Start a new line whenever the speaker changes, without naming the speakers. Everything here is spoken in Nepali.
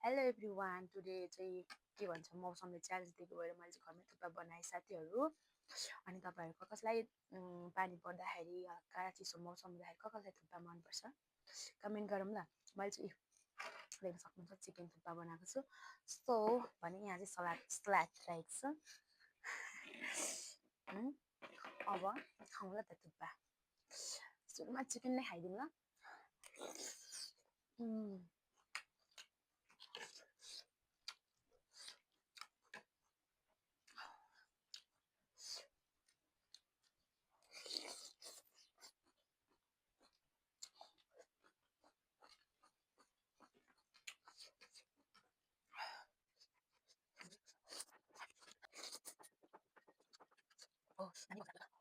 हेलो एभ्रिवान, टुडे चाहिँ के भन्छ मौसमले च्यालेन्ज दिएको भएर मैले चाहिँ घरमै थुक्पा बनाएँ साथीहरू। अनि तपाईँहरूको कसलाई पानी पर्दाखेरि हल्का चिसो मौसम हुँदाखेरि कसलाई थुक्पा मनपर्छ कमेन्ट गरौँ ल। मैले चाहिँ देख्न सक्नुहुन्छ चिकन थुक्पा बनाएको छु। सो भने यहाँ चाहिँ सलाद राखेको छु। अब खाउँ ल त थुक्पा। सुरुमा चिकन नै खाइदिउँ ल। Oh, nanti masak.